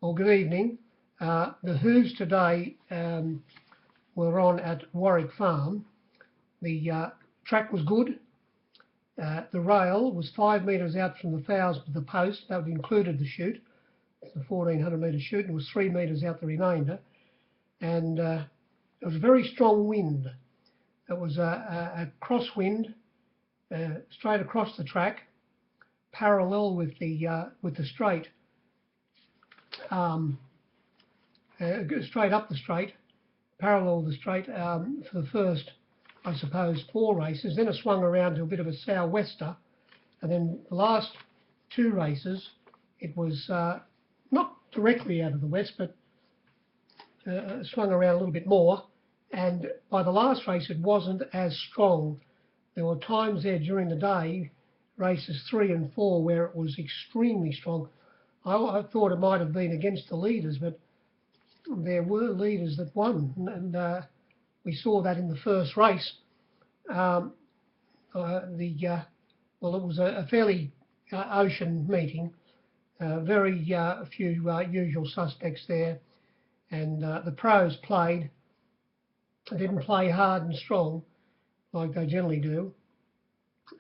Well, good evening. The hooves today were on at Warwick Farm. The track was good. The rail was 5 metres out from the fowls to the post. That included the chute. It's a 1,400 metre chute, and it was 3 metres out the remainder. And it was a very strong wind. It was a crosswind straight across the track, parallel with the straight. Straight up the straight, parallel the straight for the first, I suppose, 4 races. Then it swung around to a bit of a sou'wester, and then the last 2 races, it was not directly out of the west, but swung around a little bit more. And by the last race, it wasn't as strong. There were times there during the day, races 3 and 4, where it was extremely strong. I thought it might have been against the leaders, but there were leaders that won, and we saw that in the first race. Well, it was a fairly ocean meeting, very few usual suspects there, and the pros played. They didn't play hard and strong like they generally do,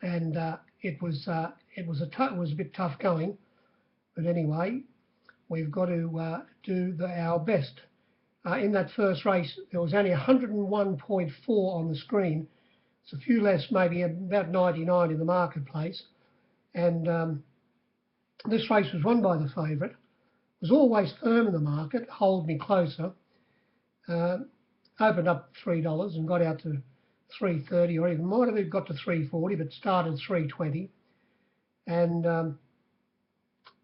and it was a bit tough going. But anyway, we've got to do our best. In that first race, there was only 101.4 on the screen. It's a few less, maybe about 99 in the marketplace. And this race was won by the favourite. Was always firm in the market, Hold Me Closer. Opened up $3 and got out to $3.30, or even might have got to $3.40, but started $3.20. And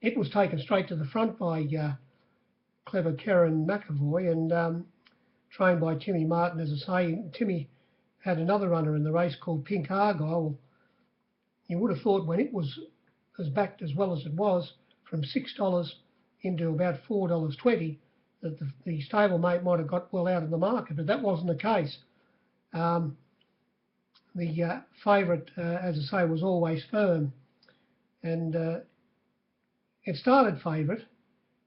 it was taken straight to the front by clever Karen McAvoy and trained by Timmy Martin. As I say, Timmy had another runner in the race called Pink Argyle. You would have thought when it was as backed as well as it was, from $6 into about $4.20, that the stablemate might have got well out of the market, but that wasn't the case. The favourite, as I say, was always firm, and it started favourite,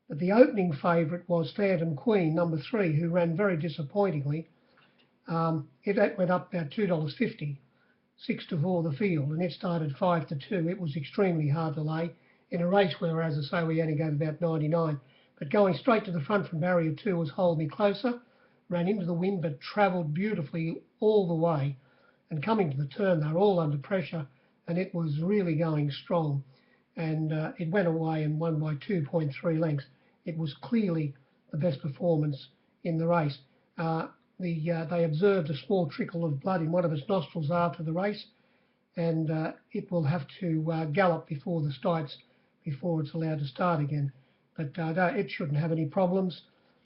but the opening favourite was Phantom Queen, number 3, who ran very disappointingly. It went up about $2.50, 6-4 the field, and it started 5-2. It was extremely hard to lay in a race where, as I say, we only gave about 99. But going straight to the front from barrier 2 was Hold Me Closer, ran into the wind but travelled beautifully all the way. And coming to the turn, they were all under pressure, and it was really going strong. And it went away and won by 2.3 lengths. It was clearly the best performance in the race. They observed a small trickle of blood in one of its nostrils after the race, and it will have to gallop before the starts before it's allowed to start again. But it shouldn't have any problems.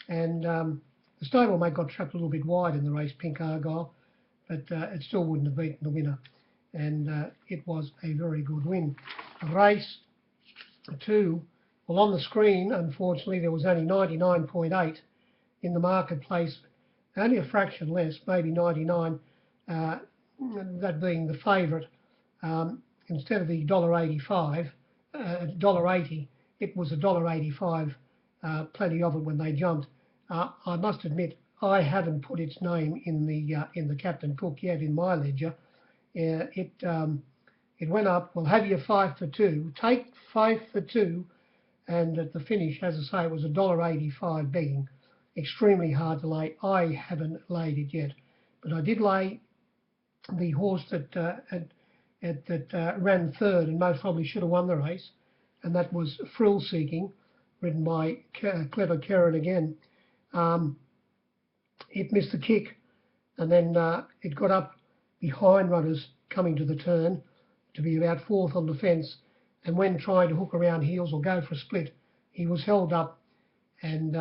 And the stablemate got trapped a little bit wide in the race, Pink Argyle, but it still wouldn't have beaten the winner. And it was a very good win. Race 2, well, on the screen, unfortunately, there was only 99.8 in the marketplace, only a fraction less, maybe 99, that being the favourite. Instead of the $1.85, $1.80, it was $1.85, plenty of it when they jumped. I must admit, I haven't put its name in the Captain Cook yet in my ledger. It went up. We'll have you 5 for 2. Take 5 for 2, and at the finish, as I say, it was $1.85 begging. Extremely hard to lay. I haven't laid it yet, but I did lay the horse that ran third and most probably should have won the race, and that was Frill Seeking, ridden by clever Karen again. It missed the kick, and then it got up behind runners coming to the turn to be about 4th on the fence, and when trying to hook around heels or go for a split, he was held up, and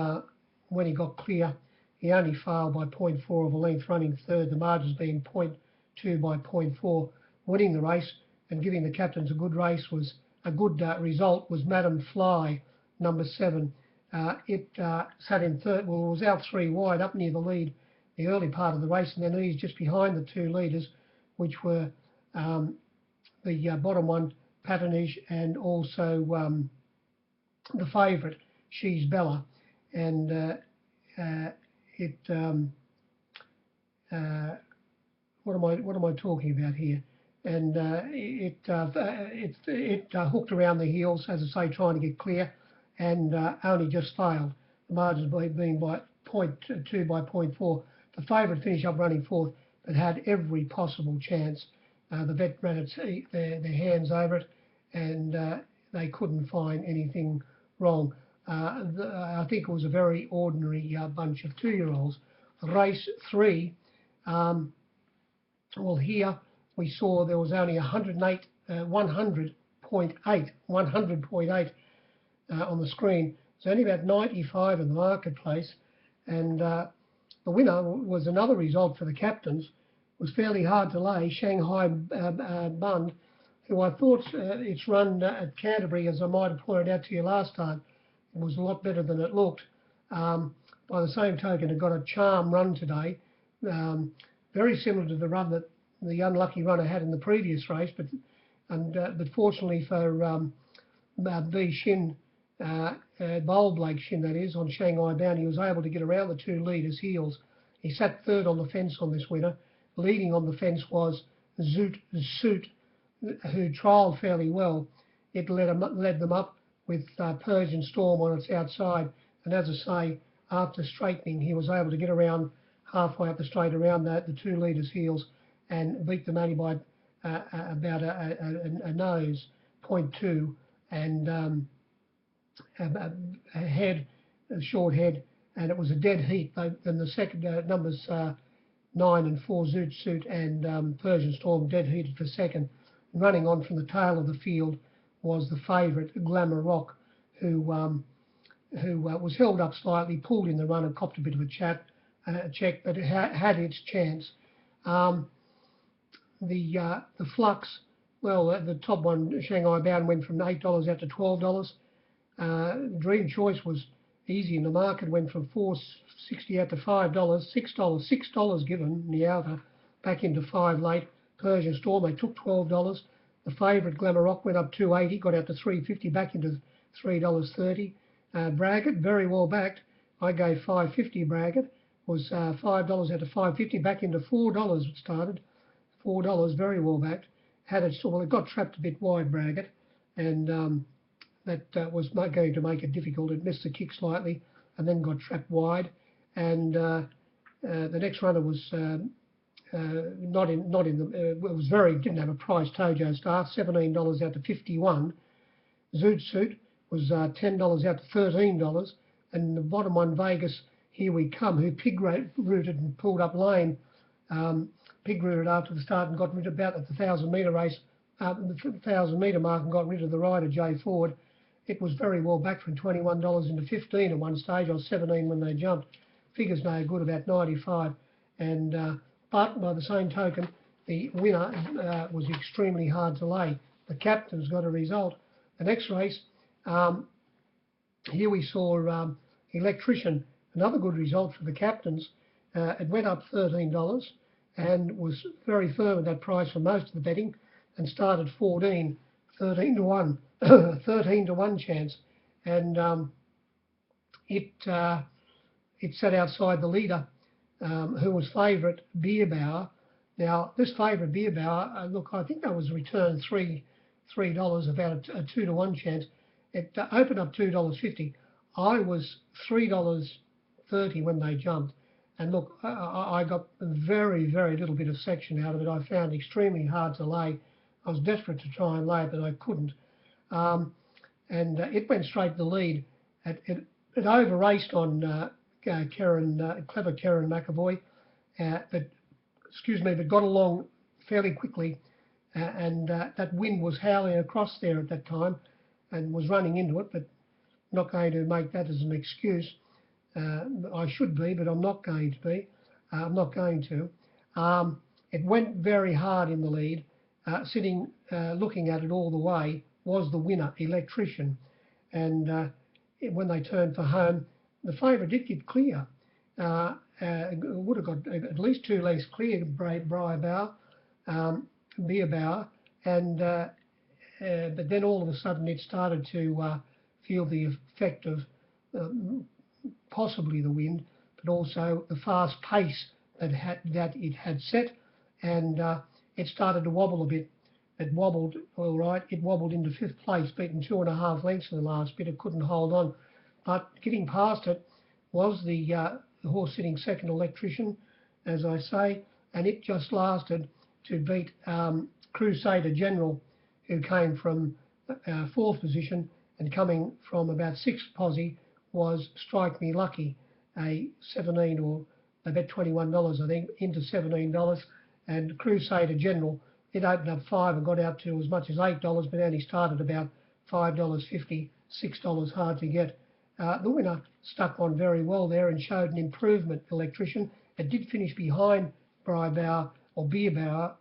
when he got clear, he only failed by 0.4 of a length, running third, the margins being 0.2 by 0.4. Winning the race and giving the captains a good race was a good result was Madam Fly, number 7. It sat in third, well, it was out 3 wide, up near the lead the early part of the race, and then he's just behind the 2 leaders, which were the bottom one, Patronage, and also the favourite, She's Bella. and what am I talking about here? And it hooked around the heels, as I say, trying to get clear, and only just failed. The margins being by 0.2 by 0.4. The favourite finished up running fourth, but had every possible chance. The vet ran their hands over it, and they couldn't find anything wrong. I think it was a very ordinary bunch of 2-year-olds. Race 3, well, here we saw there was only 100.8 on the screen. It's only about 95 in the marketplace, and the winner was another result for the captains. It was fairly hard to lay. Shanghai Bund, who I thought its run at Canterbury, as I might have pointed out to you last time, it was a lot better than it looked. By the same token, it got a charm run today, very similar to the run that the unlucky runner had in the previous race, but fortunately for B. Shin, Bowl Blake Shin, that is, on Shanghai Bound, he was able to get around the 2 leaders' heels. He sat third on the fence on this winner. Leading on the fence was Zoot Suit, who trialled fairly well. It led them up with Persian Storm on its outside, and as I say, after straightening, he was able to get around halfway up the straight around the 2 leaders' heels and beat them only by about a nose, 0.2, and a head, a short head, and it was a dead heat. Then the second numbers 9 and 4, Zoot Suit and Persian Storm, dead heated for second. Running on from the tail of the field was the favourite, Glamour Rock, who was held up slightly, pulled in the run and copped a bit of a check, but it had its chance. The flux, well, the top one, Shanghai Bound, went from $8 out to $12. Dream Choice was easy in the market, went from $4.60 out to $5, $6 given in the outer, back into 5 late. Persian Storm, they took $12. The favourite Glamour Rock went up $2.80, got out to $3.50, back into $3.30. Braggett, very well backed. I gave $5.50 Braggett, was $5 out to $5.50, back into $4 it started. $4, very well backed. Had it still, well, it got trapped a bit wide, Braggett, and that was going to make it difficult. It missed the kick slightly and then got trapped wide. And the next runner was not in the, it was didn't have a price, Tojo Star, $17 out to $51. Zoot Suit was $10 out to $13. And the bottom one, Vegas, Here We Come, who pig rooted and pulled up lane, pig rooted after the start and got rid of about at the 1,000-metre race, the 1,000-metre mark, and got rid of the rider, Jay Ford. It was very well back from $21 into 15 at one stage, or 17 when they jumped. Figures no good, about 95. And but by the same token, the winner was extremely hard to lay. The captain's got a result. The next race, here we saw Electrician, another good result for the captains. It went up $13 and was very firm at that price for most of the betting, and started 13 to 1, 13 to 1 chance, and it sat outside the leader, who was favourite Bierbauer. Now this favourite Bierbauer, look, I think that was returned $3, about a 2 to 1 chance. It opened up $2.50. I was $3.30 when they jumped. And look, I got very, very little bit of section out of it. I found it extremely hard to lay. I was desperate to try and lay it, but I couldn't. And it went straight to the lead. It over-raced on clever Karen McAvoy, but got along fairly quickly. And that wind was howling across there at that time and was running into it, but not going to make that as an excuse. I should be, but I'm not going to be. I'm not going to. It went very hard in the lead. Looking at it all the way, was the winner, Electrician. And when they turned for home, the favourite did get clear. Would have got at least 2 lengths clear, Bierbauer, and but then all of a sudden it started to feel the effect of possibly the wind, but also the fast pace that it had set, and it started to wobble a bit. It wobbled, all right, it wobbled into 5th place, beaten 2.5 lengths in the last bit. It couldn't hold on. But getting past it was the horse sitting second, Electrician, as I say, and it just lasted to beat Crusader General, who came from 4th position, and coming from about 6th posse was Strike Me Lucky, a 17 or they bet $21, I think, into $17, and Crusader General, it opened up 5 and got out to as much as $8, but only started about $5.50, $6 hard to get. The winner stuck on very well there and showed an improvement, Electrician. It did finish behind Beer Bauer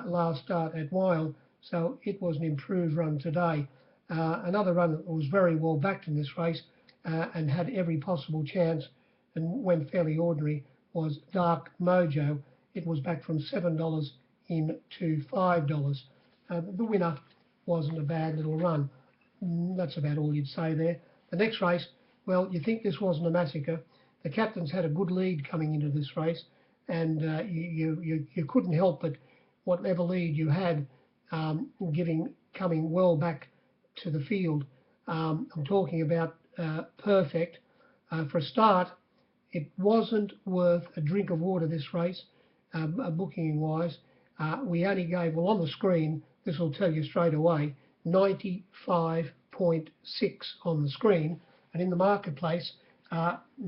last start at Weil, so it was an improved run today. Another run that was very well backed in this race and had every possible chance and went fairly ordinary was Dark Mojo. It was back from $7 into $5. The winner wasn't a bad little run. That's about all you'd say there. The next race, well, you think this wasn't a massacre. The captains had a good lead coming into this race, and you couldn't help but whatever lead you had, coming well back to the field. I'm talking about Perfect. For a start, it wasn't worth a drink of water, this race, booking wise. We only gave, well, on the screen, this will tell you straight away, 95.6 on the screen, and in the marketplace,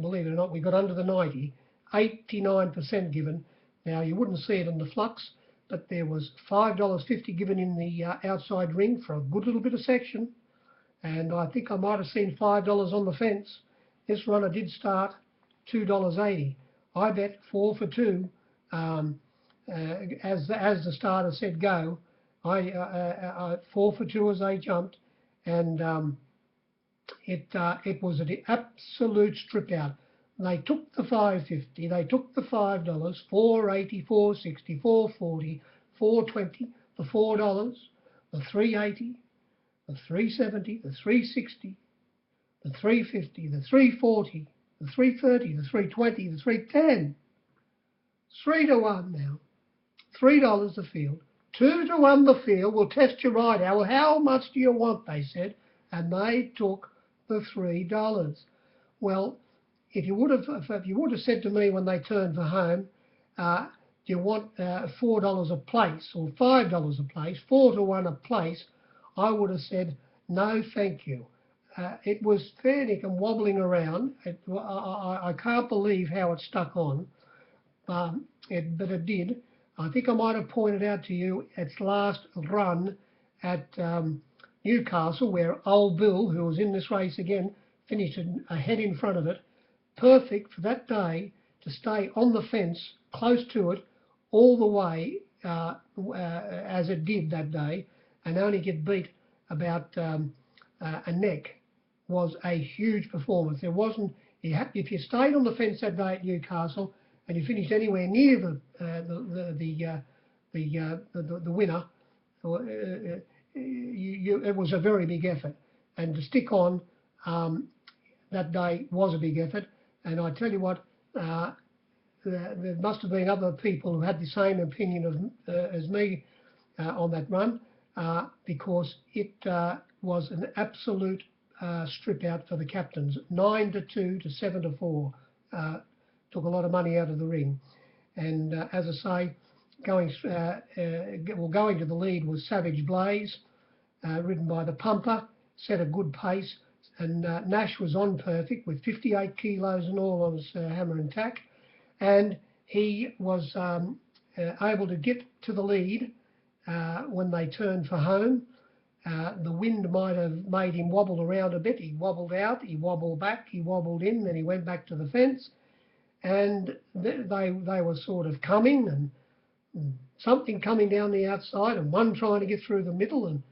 believe it or not, we got under the 90, 89% given. Now, you wouldn't see it in the flux, but there was $5.50 given in the outside ring for a good little bit of section, and I think I might have seen $5 on the fence. This runner did start $2.80. I bet 4 for 2. As the starter said go, I 4 for 2 as they jumped, and it was an absolute strip out. They took the $5.50, they took the $5, $4.80, $4.60, $4.40, $4.20, the $4, the $3.80, the $3.70, the $3.60, the $3.50, the $3.40, the $3.30, the $3.20, the $3.10. 3 to 1 now. $3 the field. 2 to 1 the field. We'll test you right out. Well, how much do you want? They said, and they took the $3. Well, if you would have said to me when they turned for home, do you want $4 a place or $5 a place, 4 to 1 a place, I would have said no, thank you. It was fair dinkum wobbling around. I can't believe how it stuck on. But it did. I think I might have pointed out to you its last run at Newcastle, where Old Bill, who was in this race again, finished ahead in front of it. Perfect for that day to stay on the fence, close to it, all the way as it did that day, and only get beat about a neck was a huge performance. There wasn't. If you stayed on the fence that day at Newcastle, and you finished anywhere near the winner, it was a very big effort. And to stick on that day was a big effort. And I tell you what, there must have been other people who had the same opinion as me on that run, because it was an absolute strip out for the captains. 9-2 to 7-4. Took a lot of money out of the ring. And as I say, going to the lead was Savage Blaze, ridden by the Pumper, set a good pace, and Nash was on Perfect with 58 kilos and all on his hammer and tack, and he was able to get to the lead when they turned for home. The wind might have made him wobble around a bit. He wobbled out, he wobbled back, he wobbled in, then he went back to the fence. And they were sort of coming, and something coming down the outside, and one trying to get through the middle, and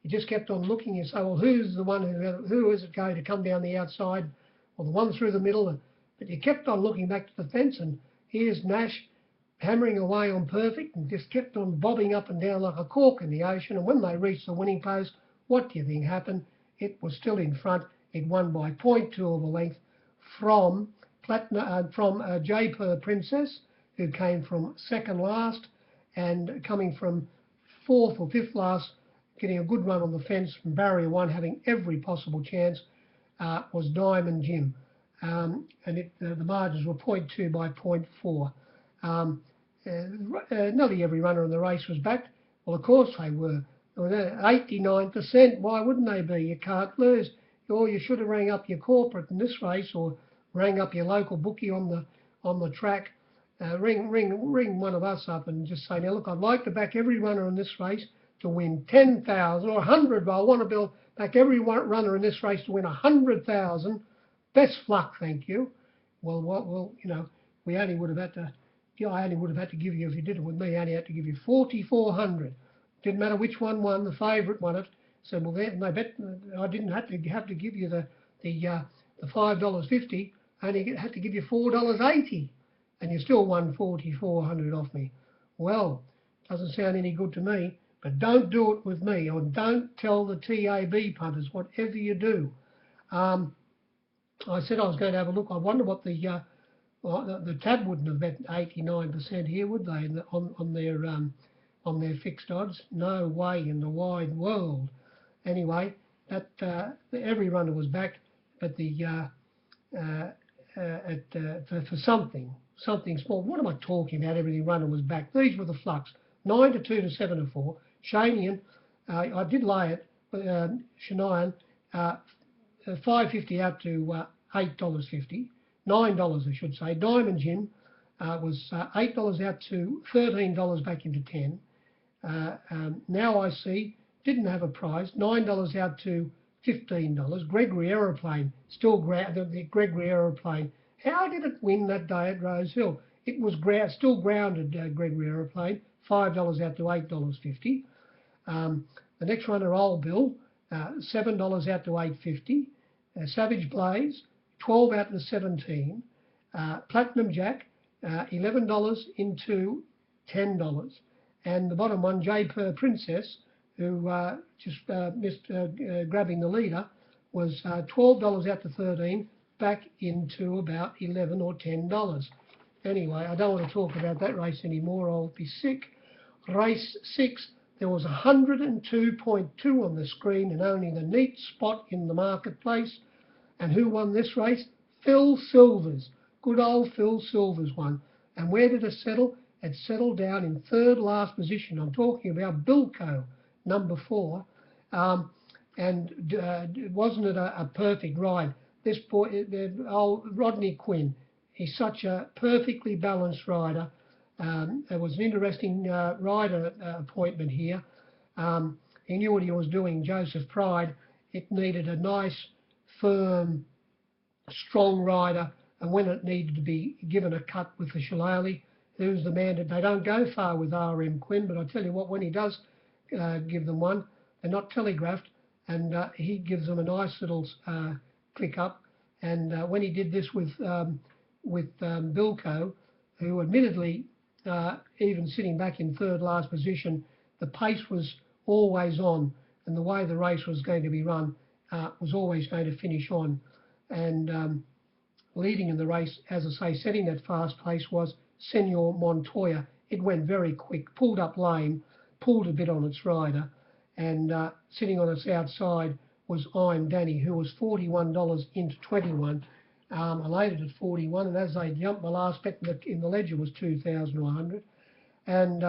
you just kept on looking. You say, well, who's the one who is it going to come down the outside, or the one through the middle? But you kept on looking back to the fence, and here's Nash hammering away on Perfect, and just kept on bobbing up and down like a cork in the ocean. And when they reached the winning post, what do you think happened? It was still in front. It won by 0.2 of a length from J Per Princess, who came from second last, and coming from fourth or fifth last, getting a good run on the fence from barrier one, having every possible chance, was Diamond Jim. And the margins were 0.2 by 0.4. Nearly every runner in the race was backed. Well, of course they were. They were 89%. Why wouldn't they be? You can't lose. Or you should have rang up your corporate in this race, or rang up your local bookie on the track. Ring one of us up and just say, now look, I'd like to back every runner in this race to win 10,000 or 100. But I want to back every runner in this race to win 100,000. Best luck, thank you. Well, you know, we only would have had to. I only would have had to give you, if you did it with me, I only had to give you 4,400. Didn't matter which one won, the favourite won it. So well, they bet I didn't have to give you the $5.50. I only had to give you $4.80, and you still won 4,400 off me. Well, doesn't sound any good to me. But don't do it with me, or don't tell the TAB punters, whatever you do. I said I was going to have a look. I wonder what the tab wouldn't have bet 89% here, would they? On their fixed odds? No way in the wide world. Anyway, that every runner was backed, but for something small. What am I talking about? Every runner was backed. These were the flux: 9 to 2 to 7 to 4. Shanian, I did lay it. Shanian, 5.50 out to $8.50. $9, I should say. Diamond Jim was $8 out to $13 back into 10. Now I see didn't have a prize. $9 out to $15. Gregory Aeroplane, still the Gregory Aeroplane. How did it win that day at Rose Hill? It was still grounded, Gregory Aeroplane. $5 out to $8.50. The next runner, Old Bill, $7 out to $8.50. Savage Blaze, 12 out to 17. Platinum Jack, $11 into $10. And the bottom one, J Per Princess, who just missed grabbing the leader, was $12 out to 13, back into about $11 or $10. Anyway, I don't want to talk about that race anymore. I'll be sick. Race 6, there was 102.2 on the screen and only the neat spot in the marketplace. And who won this race? Phil Silvers. Good old Phil Silvers won. And where did it settle? It settled down in third last position. I'm talking about Bilko, number 4. And wasn't it a perfect ride? This boy, old Rodney Quinn, he's such a perfectly balanced rider. There was an interesting rider appointment here. He knew what he was doing, Joseph Pride. It needed a nice, firm, strong rider, and when it needed to be given a cut with the shillelagh, who's the man that they don't go far with R.M. Quinn, but I tell you what, when he does give them one, they're not telegraphed, and he gives them a nice little click up. And when he did this with Bilko, who admittedly, even sitting back in third last position, the pace was always on, and the way the race was going to be run was always going to finish on. And leading in the race, as I say, setting that fast pace was Senor Montoya. It went very quick, pulled up lame, pulled a bit on its rider, and sitting on its outside was I'm Danny, who was $41 into 21. I laid it at 41, and as they jumped, my last bet in the ledger was 2,100, and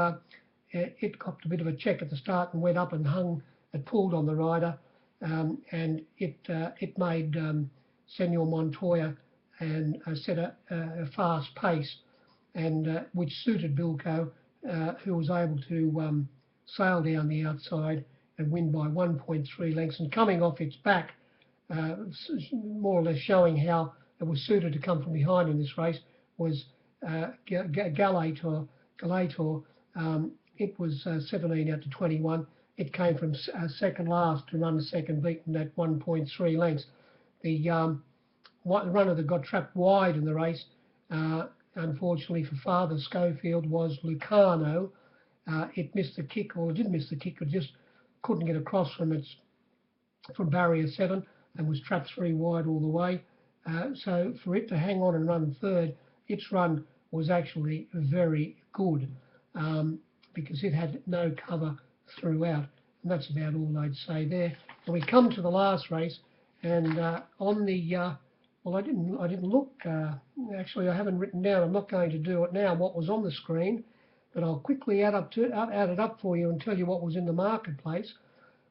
it copped a bit of a check at the start and went up and hung. It pulled on the rider, and it made Senor Montoya and set a fast pace, and which suited Bilko, who was able to sail down the outside and win by 1.3 lengths. And coming off its back, more or less showing how it was suited to come from behind in this race, was Galator. It was 17 out to 21. It came from second last to run second, beaten at 1.3 lengths. The runner that got trapped wide in the race, unfortunately for Father Schofield, was Lucano. It missed the kick, or it didn't miss the kick, it just couldn't get across from barrier 7 and was trapped 3 wide all the way. So for it to hang on and run third, its run was actually very good, because it had no cover throughout. And that's about all I'd say there. And we come to the last race, and on the well, I didn't look. Actually, I haven't written down. I'm not going to do it now. What was on the screen, but I'll quickly add it up for you and tell you what was in the marketplace.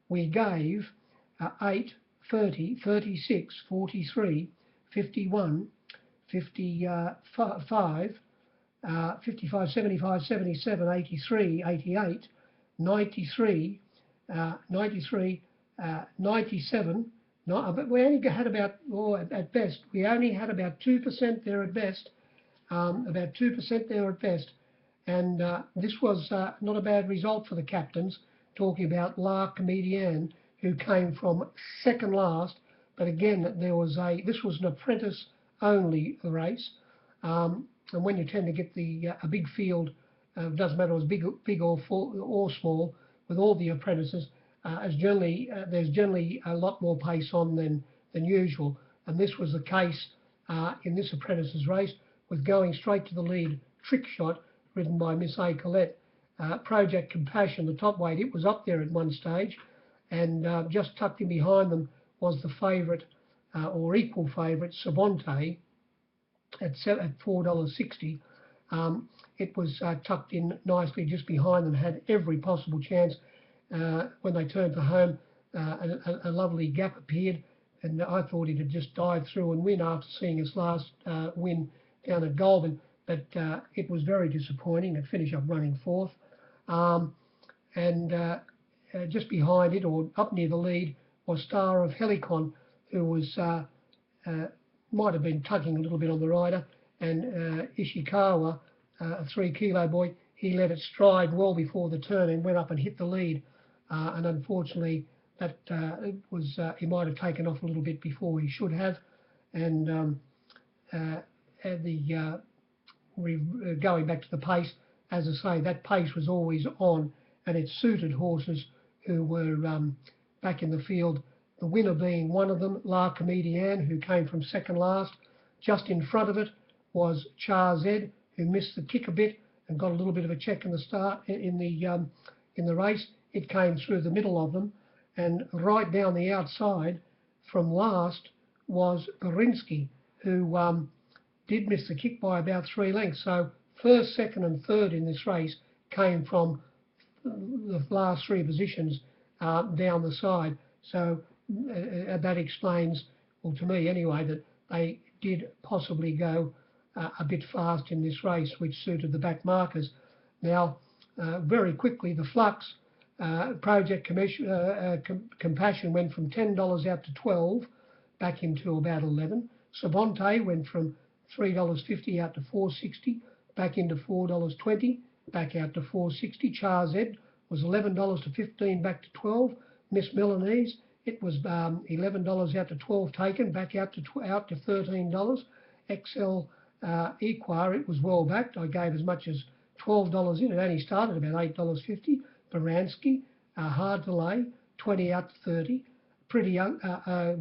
We gave 8, 30, 36, 43, 51, 55, 55, 75, 77, 83, 88, 93, 93, 97. But we only had about, at best, we only had about 2% there at best, about 2% there at best. And this was not a bad result for the captains, talking about La Comedienne, who came from second last. But again, this was an apprentice-only race. And when you tend to get a big field, doesn't matter if it's big or small, with all the apprentices, there's generally a lot more pace on than usual. And this was the case in this apprentices race, with going straight to the lead. Trick Shot, ridden by Miss A. Colette. Project Compassion, the top weight, it was up there at one stage, and just tucked in behind them was the favourite, or equal favourite, Savante, at $4.60. It was tucked in nicely just behind them, had every possible chance. When they turned for home, a lovely gap appeared, and I thought it had just dive through and win after seeing its last win down at Goulburn, but it was very disappointing. It finished up running fourth. Just behind it, or up near the lead, was Star of Helicon, who was might have been tugging a little bit on the rider, and Ishikawa, a 3 kilo boy, he let it stride well before the turn and went up and hit the lead. And unfortunately, that he might have taken off a little bit before he should have. And going back to the pace, as I say, that pace was always on, and it suited horses who were back in the field. The winner being one of them, La Comedienne, who came from second last. Just in front of it was Charles Ed, who missed the kick a bit and got a little bit of a check in the start in the race. It came through the middle of them, and right down the outside from last was Berinsky, who did miss the kick by about 3 lengths. So first, second and third in this race came from the last 3 positions down the side. So that explains, well, to me anyway, that they did possibly go a bit fast in this race, which suited the back markers. Now, very quickly, the Flux Project Compassion went from $10 out to $12, back into about 11. Savante went from $3.50 out to $4.60, back into $4.20, back out to $4.60. Charles Ed was $11 to $15, back to $12. Miss Milanese, it was $11 out to $12 taken, back out to $13. XL Equar, it was well backed. I gave as much as $12 in. It only started about $8.50. Baranski, hard to lay, 20 out to 30. Pretty young,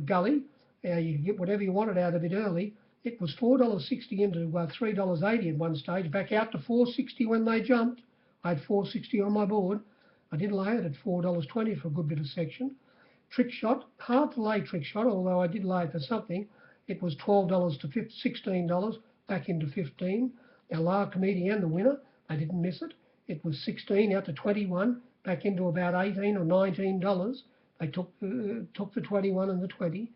Gully, you could get whatever you wanted out of it early. It was $4.60 into $3.80 at one stage, back out to $4.60 when they jumped. I had $4.60 on my board. I did lay it at $4.20 for a good bit of section. Trick Shot, hard to lay Trick Shot, although I did lay it for something. It was $12 to $16, back into 15. Now, La Comedienne, the winner, they didn't miss it. It was 16 out to 21, back into about $18 or $19. They took the 21 and the 20.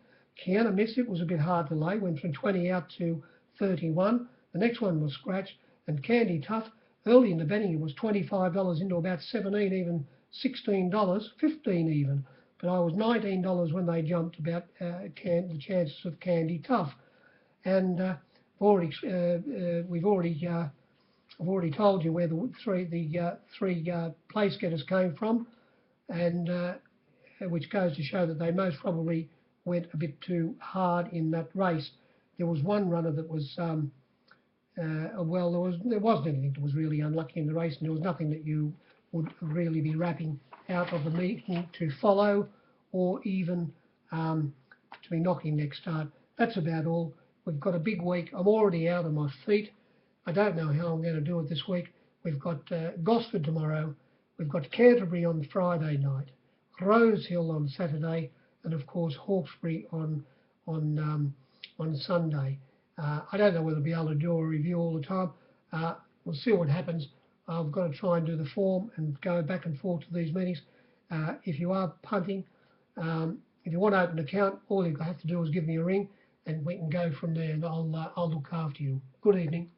Kiana Miss, it was a bit hard to lay, went from 20 out to 31. The next one was Scratch, and Candy Tough, early in the betting, it was $25 into about 17, even $16, 15 even. But I was $19 when they jumped about the chances of Candy Tough. And I've already told you where the three place getters came from, and which goes to show that they most probably went a bit too hard in that race. There was one runner that was there wasn't anything that was really unlucky in the race, and there was nothing that you would really be rapping out of the meeting to follow, or even to be knocking next start. That's about all. We've got a big week. I'm already out on my feet. I don't know how I'm going to do it this week. We've got Gosford tomorrow. We've got Canterbury on Friday night, Rose Hill on Saturday, and of course Hawkesbury on Sunday. I don't know whether I'll be able to do a review all the time. We'll see what happens. I've got to try and do the form and go back and forth to these meetings. If you are punting, if you want to open an account, all you have to do is give me a ring and we can go from there, and I'll look after you. Good evening.